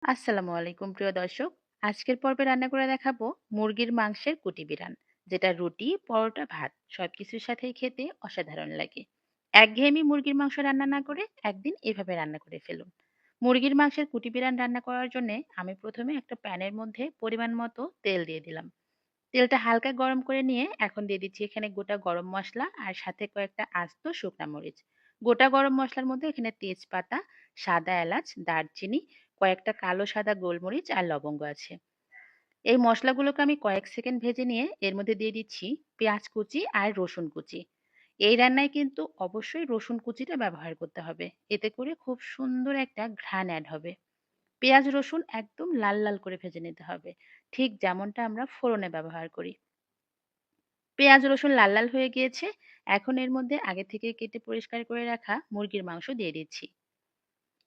আসসালামু আলাইকুম প্রিয় দর্শক। আজকের পর্বে রান্না করে দেখাবো মুরগির মাংসের কুটি বিরান, যেটা রুটি, পরোটা, ভাত সবকিছুর সাথেই খেতে অসাধারণ লাগে। একঘেয়েমি মুরগির মাংস রান্না না করে একদিন এভাবে রান্না করে ফেলুন। মুরগির মাংসের কুটি বিরান রান্না করার জন্য আমি প্রথমে একটা প্যানের মধ্যে পরিমাণ মতো তেল দিয়ে দিলাম। তেলটা হালকা গরম করে নিয়ে এখন দিয়ে দিচ্ছি এখানে গোটা গরম মসলা আর সাথে কয়েকটা আস্ত শুকনা মরিচ। গোটা গরম মসলার মধ্যে এখানে তেজপাতা, সাদা এলাচ, দারচিনি, কয়েকটা কালো সাদা গোলমরিচ আর লবঙ্গ আছে। এই মসলাগুলোকে আমি কয়েক সেকেন্ড ভেজে নিয়ে এর মধ্যে দিয়ে দিচ্ছি পেঁয়াজ কুচি আর রসুন কুচি। এই রান্নায় কিন্তু অবশ্যই রসুন কুচিটা ব্যবহার করতে হবে, এতে করে খুব সুন্দর একটা ঘ্রাণ অ্যাড হবে। পেঁয়াজ রসুন একদম লাল লাল করে ভেজে নিতে হবে, ঠিক যেমনটা আমরা ফোড়নে ব্যবহার করি। পেঁয়াজ রসুন লাল লাল হয়ে গিয়েছে। এখন এর মধ্যে আগে থেকে কেটে পরিষ্কার করে রাখা মুরগির মাংস দিয়ে দিচ্ছি।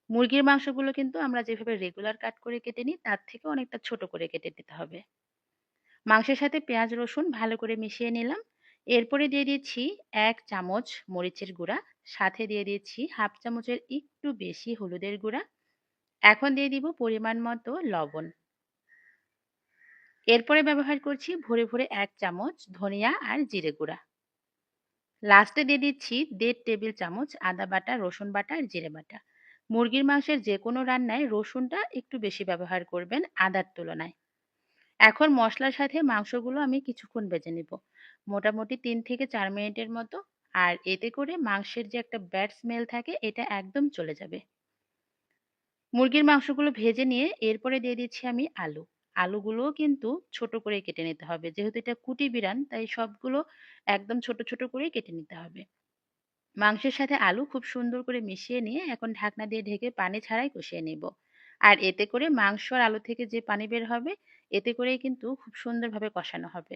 মুরগির মাংসগুলো কিন্তু আমরা যেভাবে রেগুলার কাট করে কেটে নিই তার থেকে অনেকটা ছোট করে কেটে নিতে হবে। মাংসের সাথে পেঁয়াজ রসুন ভালো করে মিশিয়ে নিলাম। এরপরে দিয়ে দিচ্ছি ১ চামচ মরিচের গুঁড়া, সাথে দিয়ে দিচ্ছি হাফ চামচের একটু বেশি হলুদের গুঁড়া। এখন দিয়ে দিব পরিমাণ মতো লবণ। এরপরে ব্যবহার করছি ভরে ভরে ১ চামচ ধনিয়া আর জিরে গুঁড়া। লাস্টে দিয়ে দিচ্ছি ১.৫ টেবিল চামচ আদা বাটা, রসুন বাটা আর জিরে বাটা। মুরগির মাংসের যেকোনো রান্নায় রসুনটা একটু বেশি ব্যবহার করবেন আদার তুলনায়। এখন মসলার সাথে মাংসগুলো আমি কিছুক্ষণ ভেজে নিব। মোটামুটি ৩ থেকে ৪ মিনিটের মতো। আর এতে করে মাংসের যে একটা ব্যাড স্মেল থাকে এটা একদম চলে যাবে। মুরগির মাংসগুলো ভেজে নিয়ে এরপরে দিয়ে দিচ্ছি আমি আলু। আলুগুলোও কিন্তু ছোট করে কেটে নিতে হবে। যেহেতু এটা কুটি বিরান তাই সবগুলো একদম ছোট, ছোট করেই কেটে নিতে হবে। মাংসের সাথে আলু খুব সুন্দর করে মিশিয়ে নিয়ে এখন ঢাকনা দিয়ে ঢেকে পানি ছাড়াই কষিয়ে নেব। আর এতে করে মাংস আর আলু থেকে যে পানি বের হবে, এতে করেই কিন্তু খুব সুন্দরভাবে কষানো হবে।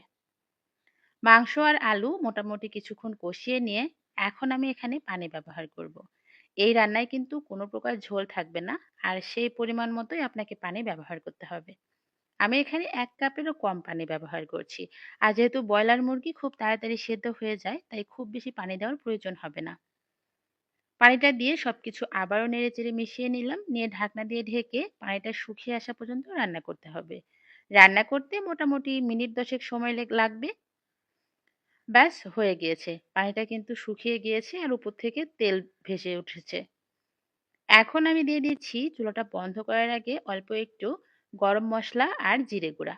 মাংস আর আলু মোটামুটি কিছুক্ষণ কষিয়ে নিয়ে এখন আমি এখানে পানি ব্যবহার করব। এই রান্নায় কিন্তু কোনো প্রকার ঝোল থাকবে না, আর সেই পরিমাণ মতোই আপনাকে পানি ব্যবহার করতে হবে। আমি এখানে ১ কাপেরও কম পানি ব্যবহার করছি। আর যেহেতু ব্রয়লার মুরগি খুব তাড়াতাড়ি সেদ্ধ হয়ে যায়, তাই খুব বেশি পানি দেওয়ার প্রয়োজন হবে না। পানিটা দিয়ে সবকিছু আবারও নেড়েচেড়ে মিশিয়ে নিলাম। নিয়ে ঢাকনা দিয়ে ঢেকে পানিটা শুকিয়ে আসা পর্যন্ত রান্না করতে হবে। রান্না করতে মোটামুটি মিনিট ১০ সময় লাগবে। ব্যাস হয়ে গিয়েছে। পানিটা কিন্তু শুকিয়ে গিয়েছে আর উপর থেকে তেল ভেসে উঠেছে। এখন আমি দিয়ে দিচ্ছি চুলাটা বন্ধ করার আগে অল্প একটু গরম মসলা আর জিরে গুঁড়া।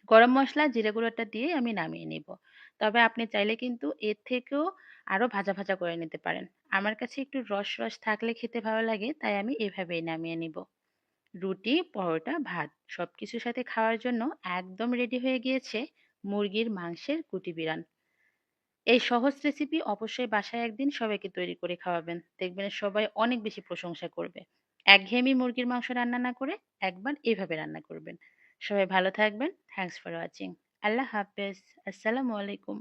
গরম মসলা, জিরে গুঁড়োটা দিয়ে আমি নামিয়ে নিব। তবে আপনি চাইলে কিন্তু এর থেকেও আরো ভাজা, ভাজা করে নিতে পারেন। আমার কাছে একটু রস, রস থাকলে খেতে ভালো লাগে, তাই আমি এভাবেই নামিয়ে নিব। রুটি, পরোটা, ভাত সবকিছুর সাথে খাওয়ার জন্য একদম রেডি হয়ে গিয়েছে মুরগির মাংসের কুটি বিরান। এই সহজ রেসিপি অবশ্যই বাসায় একদিন সবাইকে তৈরি করে খাওয়াবেন। দেখবেন সবাই অনেক বেশি প্রশংসা করবে। একঘেয়েমি মুরগির মাংস রান্না না করে একবার এভাবে রান্না করবেন। সবাই ভালো থাকবেন। Thanks for watching. আল্লাহ হাফেজ। আসসালামু আলাইকুম।